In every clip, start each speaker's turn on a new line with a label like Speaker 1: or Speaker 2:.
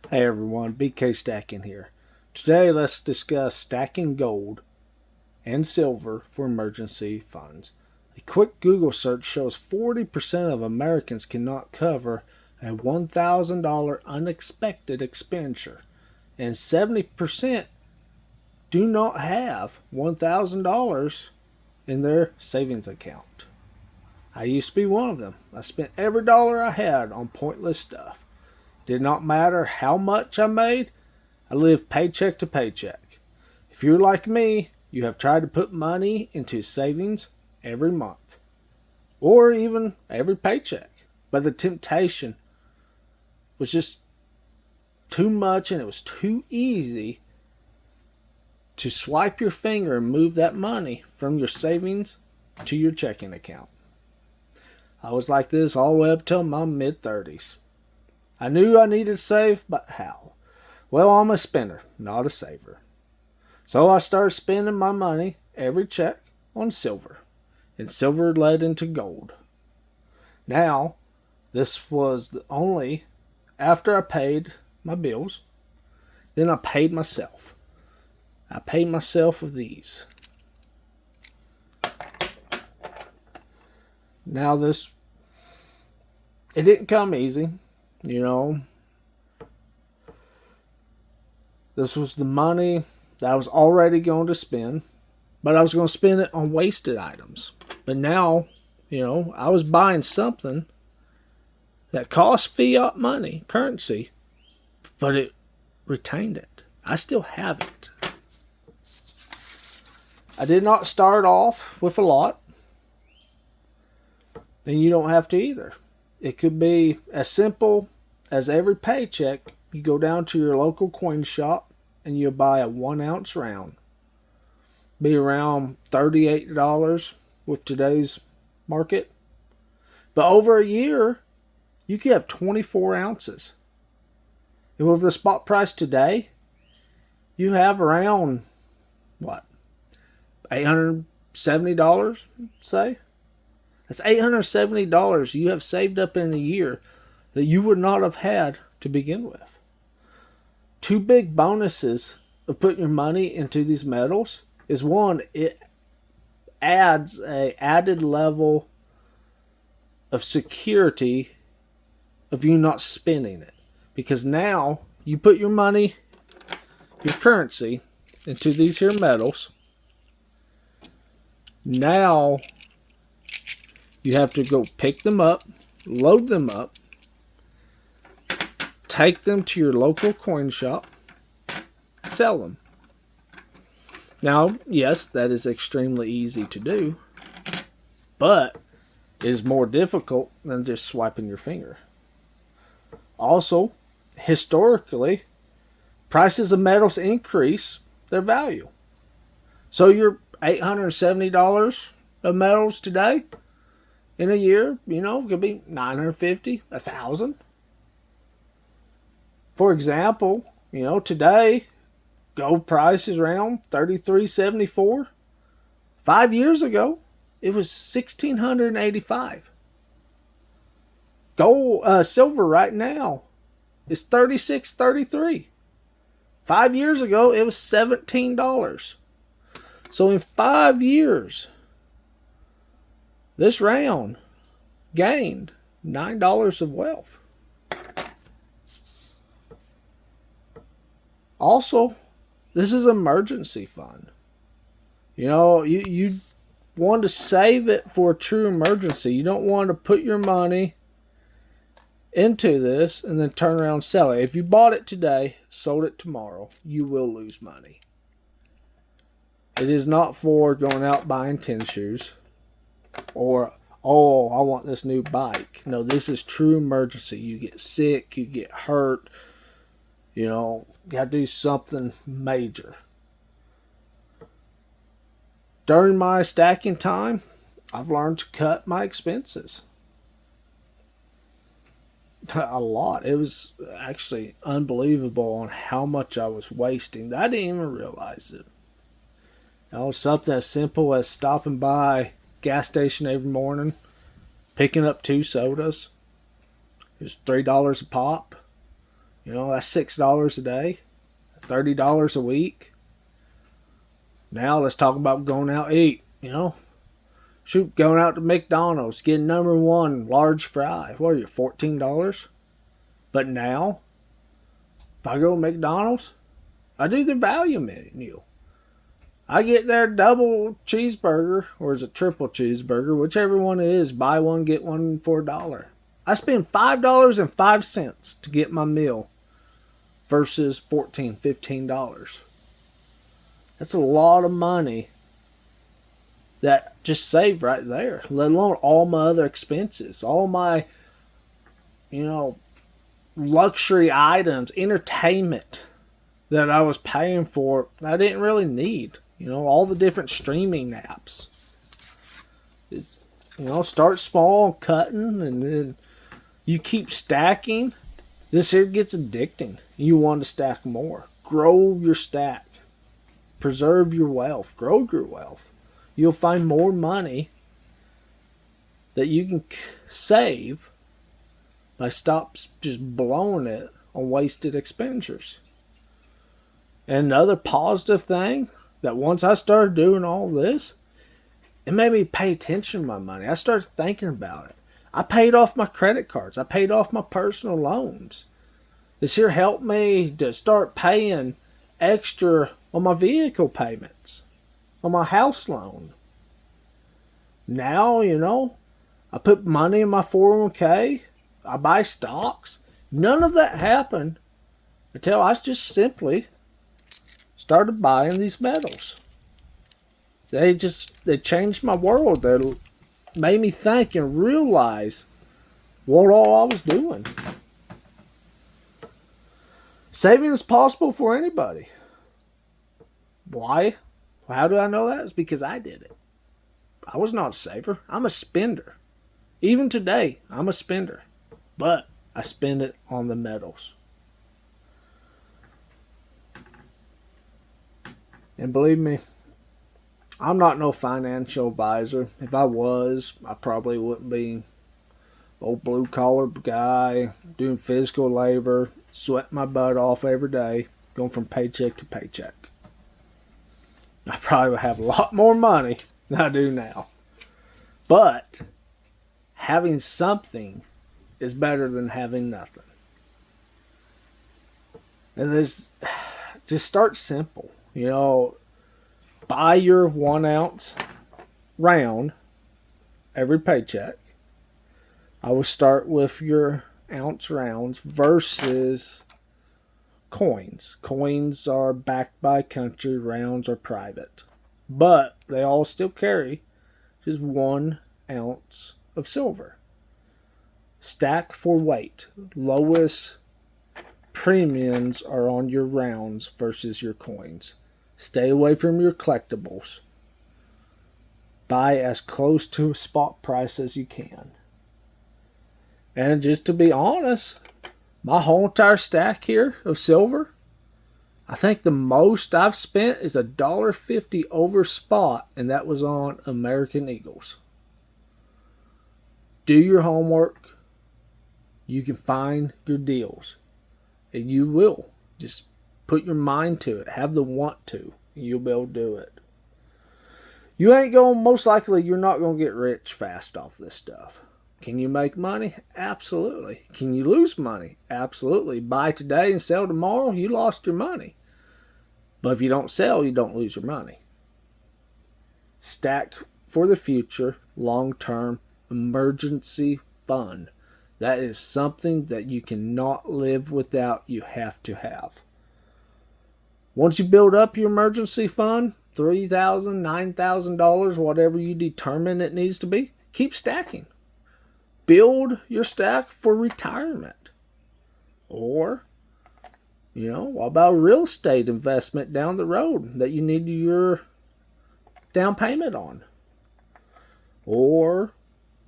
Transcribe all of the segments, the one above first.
Speaker 1: Hey everyone, BK Stacking here. Today let's discuss stacking gold and silver for emergency funds. A quick Google search shows 40% of Americans cannot cover a $1,000 unexpected expenditure, and 70% do not have $1,000 in their savings account. I used to be one of them. I spent every dollar I had on pointless stuff. Did not matter how much I made, I lived paycheck to paycheck. If you're like me, you have tried to put money into savings every month or even every paycheck. But the temptation was just too much and it was too easy to swipe your finger and move that money from your savings to your checking account. I was like this all the way up till my mid-30s. I knew I needed to save, but how? Well, I'm a spender, not a saver. So I started spending my money, every check, on silver. And silver led into gold. Now, this was only after I paid my bills. Then I paid myself. I paid myself with these. Now it didn't come easy. This was the money that I was already going to spend, but I was going to spend it on wasted items. But now, I was buying something that cost fiat money, currency, but it retained it. I still have it. I did not start off with a lot, and you don't have to either. It could be as simple as every paycheck, you go down to your local coin shop and you buy a 1 ounce round. Be around $38 with today's market. But over a year, you could have 24 ounces. And with the spot price today, you have around, $870, say? That's $870 you have saved up in a year that you would not have had to begin with. Two big bonuses of putting your money into these metals is one, it adds a added level of security of you not spending it. Because now you put your money, your currency, into these here metals. Now you have to go pick them up, load them up, take them to your local coin shop, sell them. Now, yes, that is extremely easy to do, but it is more difficult than just swiping your finger. Also, historically, prices of metals increase their value. So your $870 of metals today, in a year, could be $950, $1,000. For example, today, gold price is around $33.74. 5 years ago, it was $1,685. Silver right now is $36.33. 5 years ago, it was $17. So in 5 years, this round gained $9 of wealth. Also, this is an emergency fund. You want to save it for a true emergency. You don't want to put your money into this and then turn around and sell it. If you bought it today, sold it tomorrow, you will lose money. It is not for going out buying tennis shoes. Or, I want this new bike. No, this is true emergency. You get sick, you get hurt, you got to do something major. During my stacking time, I've learned to cut my expenses. A lot. It was actually unbelievable on how much I was wasting. I didn't even realize it. Something as simple as stopping by gas station every morning, picking up 2 sodas. It was $3 a pop. That's $6 a day, $30 a week. Now let's talk about going out to eat. Shoot, going out to McDonald's, getting number one large fry. What are you, $14? But now, if I go to McDonald's, I do the value menu. I get their double cheeseburger, or is it triple cheeseburger, whichever one it is, buy one, get one for $1. I spend $5.05 to get my meal versus $14, $15. That's a lot of money that just saved right there, let alone all my other expenses, all my, luxury items, entertainment that I was paying for I didn't really need. All the different streaming apps. Start small, cutting, and then you keep stacking. This here gets addicting. You want to stack more. Grow your stack. Preserve your wealth. Grow your wealth. You'll find more money that you can save by stop just blowing it on wasted expenditures. And another positive thing, that once I started doing all this, it made me pay attention to my money. I started thinking about it. I paid off my credit cards. I paid off my personal loans. This here helped me to start paying extra on my vehicle payments, on my house loan. Now, I put money in my 401k. I buy stocks. None of that happened until I just simply started buying these metals. They changed my world. They made me think and realize what all I was doing. Saving is possible for anybody. Why? How do I know that? It's because I did it. I was not a saver. I'm a spender. Even today, I'm a spender. But I spend it on the metals. And believe me, I'm not no financial advisor. If I was, I probably wouldn't be old blue collar guy doing physical labor, sweating my butt off every day, going from paycheck to paycheck. I probably would have a lot more money than I do now. But having something is better than having nothing. And just start simple. Buy your 1 ounce round every paycheck. I would start with your ounce rounds versus coins. Coins are backed by country, rounds are private. But they all still carry just 1 ounce of silver. Stack for weight. Lowest premiums are on your rounds versus your coins. Stay away from your collectibles. Buy as close to spot price as you can. And just to be honest, my whole entire stack here of silver, I think the most I've spent is $1.50 over spot, and that was on American Eagles. Do your homework. You can find your deals. And you will. Just put your mind to it. Have the want to. And you'll be able to do it. Most likely, you're not going to get rich fast off this stuff. Can you make money? Absolutely. Can you lose money? Absolutely. Buy today and sell tomorrow, you lost your money. But if you don't sell, you don't lose your money. Stack for the future, long-term, emergency fund. That is something that you cannot live without. You have to have. Once you build up your emergency fund, $3,000, $9,000, whatever you determine it needs to be, keep stacking. Build your stack for retirement. Or, what about real estate investment down the road that you need your down payment on? Or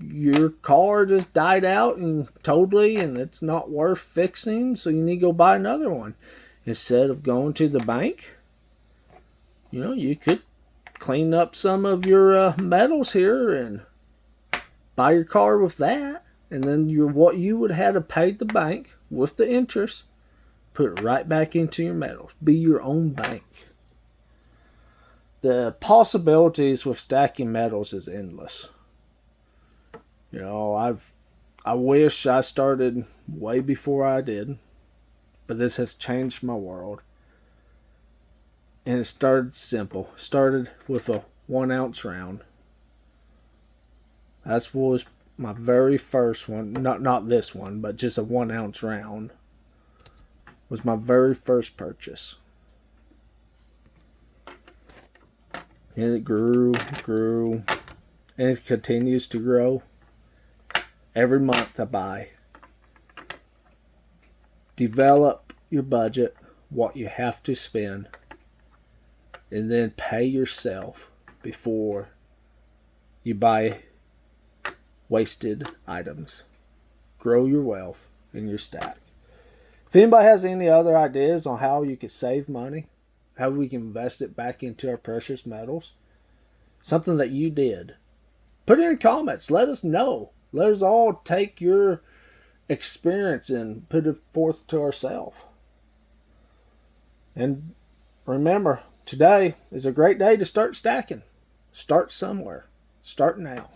Speaker 1: your car just died out and it's not worth fixing, so you need to go buy another one. Instead of going to the bank, you could clean up some of your metals here and buy your car with that. And then what you would have to pay the bank with the interest, Put it right back into your metals. Be your own bank. The possibilities with stacking metals is endless. You know, I wish I started way before I did, but this has changed my world. And it started simple. Started with a 1 ounce round. That was my very first one. Not this one, but just a 1 ounce round. Was my very first purchase. And it grew, and it continues to grow. Every month I buy. Develop your budget, what you have to spend, and then pay yourself before you buy wasted items. Grow your wealth in your stack. If anybody has any other ideas on how you can save money, how we can invest it back into our precious metals, something that you did, put it in the comments. Let us know. Let us all take your experience and put it forth to ourselves. And remember, today is a great day to start stacking. Start somewhere. Start now.